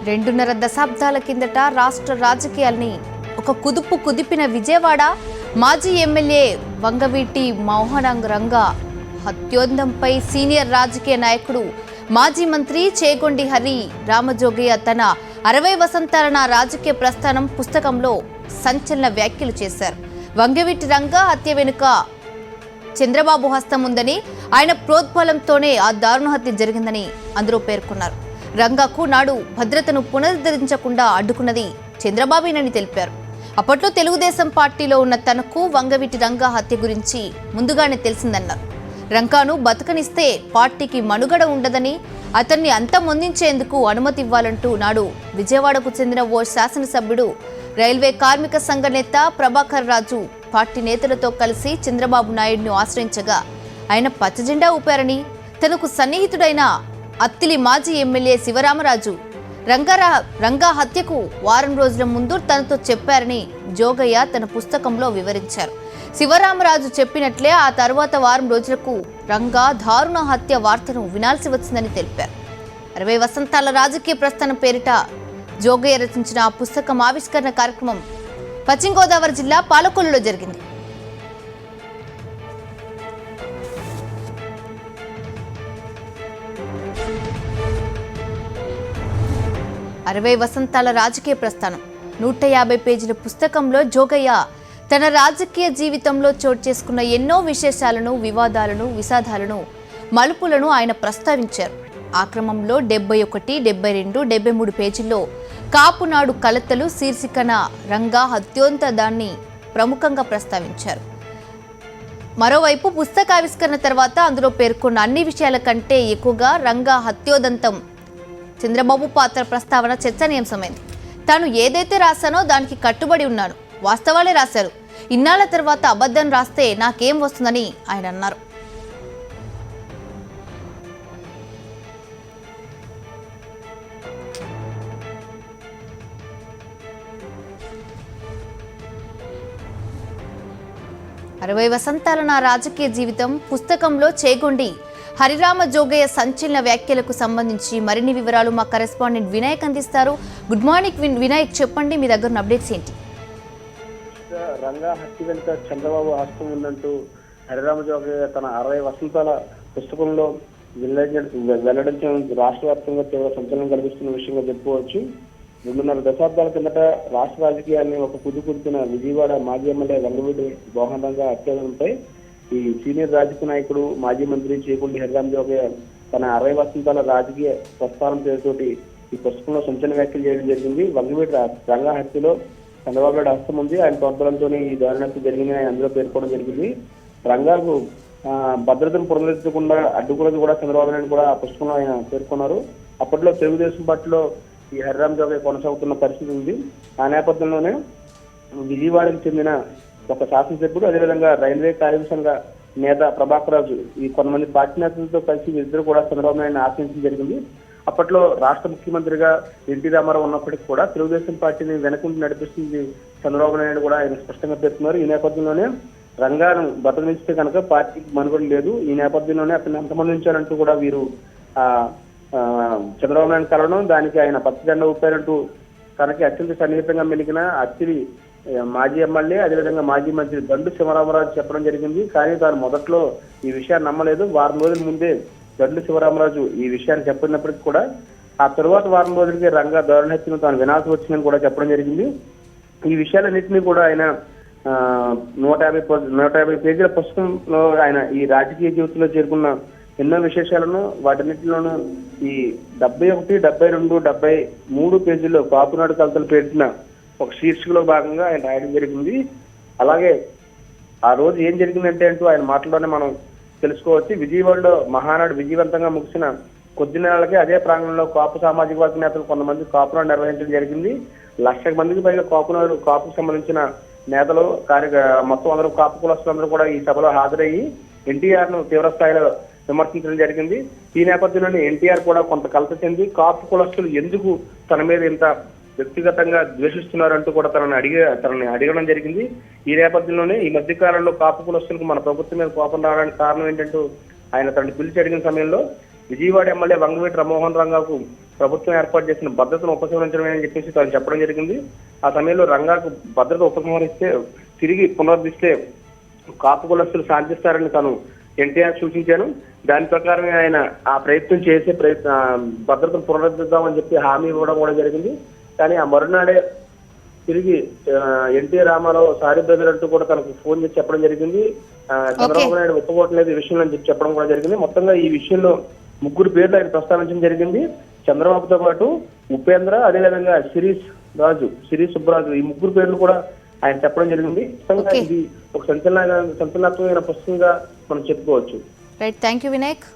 రెండున్నర దశాబ్దాల కిందట రాష్ట్ర రాజకీయాల్ని ఒక కుదుపు కుదిపిన విజయవాడ మాజీ ఎమ్మెల్యే వంగవీటి మోహన్ రంగా హత్యోదంతంపై సీనియర్ రాజకీయ నాయకుడు మాజీ మంత్రి చేగొండి హరి రామజోగయ్య తన 60 వసంతాల నా రాజకీయ ప్రస్థానం పుస్తకంలో సంచలన వ్యాఖ్యలు చేశారు. వంగవీటి రంగా హత్య వెనుక చంద్రబాబు హస్తం ఉందని, ఆయన ప్రోద్బలంతోనే ఆ దారుణ హత్య జరిగిందని అందులో పేర్కొన్నారు. రంగాకు నాడు భద్రతను పునరుద్ధరించకుండా అడ్డుకున్నది చంద్రబాబునని తెలిపారు. అప్పట్లో తెలుగుదేశం పార్టీలో ఉన్న తనకు వంగవీటి రంగా హత్య గురించి ముందుగానే తెలిసిందన్నారు. రంగాను బతకనిస్తే పార్టీకి మనుగడ ఉండదని, అతన్ని అంతమొందించేందుకు అనుమతి ఇవ్వాలంటూ నాడు విజయవాడకు చెందిన ఓ శాసనసభ్యుడు రైల్వే కార్మిక సంఘ నేత ప్రభాకర్ రాజు పార్టీ నేతలతో కలిసి చంద్రబాబు నాయుడును ఆశ్రయించగా ఆయన పచ్చజెండా ఊపారని, తనకు సన్నిహితుడైన అత్తిలి మాజీ ఎమ్మెల్యే శివరామరాజు రంగా హత్యకు వారం రోజుల ముందు తనతో చెప్పారని జోగయ్య తన పుస్తకంలో వివరించారు. శివరామరాజు చెప్పినట్లే ఆ తర్వాత వారం రోజులకు రంగా దారుణ హత్య వార్తను వినాల్సి వచ్చిందని తెలిపారు. 60 వసంతాల రాజకీయ ప్రస్థానం పేరిట జోగయ్య రచించిన ఆ పుస్తకం ఆవిష్కరణ కార్యక్రమం పశ్చిమ గోదావరి జిల్లా పాలకొల్లులో జరిగింది. అరవై వసంతాల రాజకీయ ప్రస్థానం 150 పేజీల పుస్తకంలో జోగయ్య తన రాజకీయ జీవితంలో చోటు చేసుకున్న ఎన్నో విశేషాలను, వివాదాలను, విషాదాలను, మలుపులను ఆయన ప్రస్తావించారు. ఆ క్రమంలో 71, 72, 73 పేజీల్లో కాపునాడు కలతలు శీర్షికన రంగా హత్యోదంతాన్ని ప్రముఖంగా ప్రస్తావించారు. మరోవైపు పుస్తకావిష్కరణ తర్వాత అందులో పేర్కొన్న అన్ని విషయాల కంటే ఎక్కువగా రంగా హత్యోదంతం, చంద్రబాబు పాత్ర ప్రస్తావన చర్చనీయాంశమైంది. తాను ఏదైతే రాశానో దానికి కట్టుబడి ఉన్నాను, వాస్తవాలే రాశారు. ఇన్నాళ్ల తర్వాత అబద్ధం రాస్తే నాకేం వస్తుందని ఆయన అన్నారు. అరవై వసంతాల నా రాజకీయ జీవితం పుస్తకంలో చేగొండి హరిరామ జోగయ్య సంచలన వ్యాఖ్యలకు సంబంధించి మరిన్ని వివరాలు మా కరెస్పాండెంట్ వినాయక్ అందిస్తారు. గుడ్ మార్నింగ్ వినాయక్, చెప్పండి మీ దగ్గర ఉన్న అప్డేట్స్ ఏంటి? రంగా హత్య వెనుక చంద్రబాబు హస్తం ఉందంటూ హరిరామ జోగయ్య తన 60 వసంతాల పుస్తకంలో వెల్లడించడం రాష్ట్ర వ్యాప్తంగా తీవ్ర సంచలనం కలిగిస్తున్న విషయంగా చెప్పుకోవచ్చు. 2.5 దశాబ్దాల కిందట రాష్ట్ర రాజకీయాన్ని ఒక కుదిపిన విజయవాడ మాజీ ఎమ్మెల్యే వంగవీటి మోహన్ రంగా హత్యపై ఈ సీనియర్ రాజకీయ నాయకుడు మాజీ మంత్రి చేగొండి హరిరామ జోగయ్య తన 60 వసంతాల రాజకీయ ప్రస్థానం పేరుతోటి ఈ పుస్తకంలో సంచలన వ్యాఖ్యలు చేయడం జరిగింది. వంగవీటి రంగా హత్యలో చంద్రబాబు నాయుడు హస్తం ఉంది, ఆయన ప్రోద్బలంతోనే ఈ దారుణ హత్య జరిగిందని ఆయన అందులో పేర్కోవడం జరిగింది. రంగాకు భద్రతను పునరుద్ధరించకుండా అడ్డుకున్నది కూడా చంద్రబాబు నాయుడు కూడా ఆ పుస్తకంలో ఆయన పేర్కొన్నారు. అప్పట్లో తెలుగుదేశం పార్టీలో ఈ హరిరామ జోగయ్య కొనసాగుతున్న పరిస్థితి ఉంది. ఆ నేపథ్యంలోనే విజయవాడకు చెందిన ఒక శాసనసభ్యుడు, అదేవిధంగా రైల్వే కార్మిక సంఘ నేత ప్రభాకర్ రాజు ఈ కొంతమంది పార్టీ నేతలతో కలిసి ఇద్దరు కూడా చంద్రబాబు నాయుడుని ఆశ్రయించడం జరిగింది. అప్పట్లో రాష్ట్ర ముఖ్యమంత్రిగా ఎన్టీ రామారావు ఉన్నప్పటికీ కూడా తెలుగుదేశం పార్టీని వెనకుండి నడిపిస్తుంది చంద్రబాబు నాయుడు కూడా ఆయన స్పష్టంగా పేర్కొన్నారు. ఈ నేపథ్యంలోనే రంగాను బతకనిస్తే కనుక పార్టీకి మనుగడ లేదు, ఈ నేపథ్యంలోనే అతన్ని అంతమందించారంటూ కూడా వీరు చంద్రబాబు నాయుడు కలవడం, దానికి ఆయన పచ్చజెండా ఊపారంటూ తనకి అత్యంత సన్నిహితంగా మెలిగిన అత్తిలి మాజీ ఎమ్మెల్యే, అదేవిధంగా మాజీ మంత్రి దండు శివరామరాజు చెప్పడం జరిగింది. కానీ తాను మొదట్లో ఈ విషయాన్ని నమ్మలేదు. వారం రోజుల ముందే దండు శివరామరాజు ఈ విషయాన్ని చెప్పినప్పటికీ కూడా ఆ తరువాత వారం రోజులకి రంగా దారుణ హత్యను తాను వినాల్సి వచ్చిందని కూడా చెప్పడం జరిగింది. ఈ విషయాలన్నింటినీ కూడా ఆయన 150 పేజీల పుస్తకంలో ఆయన ఈ రాజకీయ జీవితంలో చేరుకున్న ఎన్నో విశేషాలను, వాటన్నిటిలోనూ ఈ 71, 72, 73 పేజీల్లో కాపునాడు కలతలు పేర్చిన ఒక శీర్షికలో భాగంగా ఆయన రాయడం జరిగింది. అలాగే ఆ రోజు ఏం జరిగిందంటే అంటూ ఆయన మాటల్లోనే మనం తెలుసుకోవచ్చు. విజయవాడలో మహానాడు విజయవంతంగా ముగిసిన కొద్ది నెలలకే అదే ప్రాంగణంలో కాపు సామాజిక వర్గ నేతలు కొంతమంది కాపునాడు నిర్వహించడం జరిగింది. 1,00,000 మందికి పైగా కాపుకు సంబంధించిన నేతలు మొత్తం అందరూ కాపు కులస్తులందరూ కూడా ఈ సభలో హాజరయ్యి ఎన్టీఆర్ ను తీవ్ర స్థాయిలో విమర్శించడం జరిగింది. ఈ నేపథ్యంలోనే ఎన్టీఆర్ కూడా కొంత కలత చెంది కాపు కులస్తులు ఎందుకు తన మీద ఇంత వ్యక్తిగతంగా ద్వేషిస్తున్నారంటూ కూడా తనని అడగడం జరిగింది. ఈ నేపథ్యంలోనే ఈ మధ్య కాలంలో కాపు కులస్తులకు మన ప్రభుత్వం మీద కోపం రావడానికి కారణం ఏంటంటూ ఆయన తనని పిలిచి అడిగిన సమయంలో విజయవాడ ఎమ్మెల్యే వంగవీటి మోహన్ రంగాకు ప్రభుత్వం ఏర్పాటు చేసిన భద్రతను ఉపసంహరించడమే అని చెప్పేసి తను చెప్పడం జరిగింది. ఆ సమయంలో రంగాకు భద్రత ఉపసంహరిస్తే తిరిగి పునరుద్ధరిస్తే కాపు కులస్తులు శాంతిస్తారని తను ఎన్టీఆర్ సూచించాను. దాని ప్రకారమే ఆయన ఆ ప్రయత్నం చేసే భద్రతను పునరుద్ధరిద్దామని చెప్పి హామీ ఇవ్వడం కూడా జరిగింది. కానీ ఆ మరునాడే తిరిగి ఎన్టీ రామారావు సారీ బ్రదర్ అంటూ కూడా తనకు ఫోన్ చేసి చెప్పడం జరిగింది. చంద్రబాబు నాయుడు ఒప్పుకోవట్లేదు ఈ విషయంలో అని చెప్పి చెప్పడం కూడా జరిగింది. మొత్తంగా ఈ విషయంలో 3 పేర్లు ఆయన ప్రస్తావించడం జరిగింది. చంద్రబాబుతో పాటు ఉపేంద్ర, అదేవిధంగా శిరీష్ సుబ్బరాజు, ఈ 3 పేర్లు కూడా ఆయన చెప్పడం జరిగింది. మొత్తంగా ఇది ఒక సంచలనాత్మకమైన పుస్తకంగా మనం చెప్పుకోవచ్చు. Right, thank you Vinayak.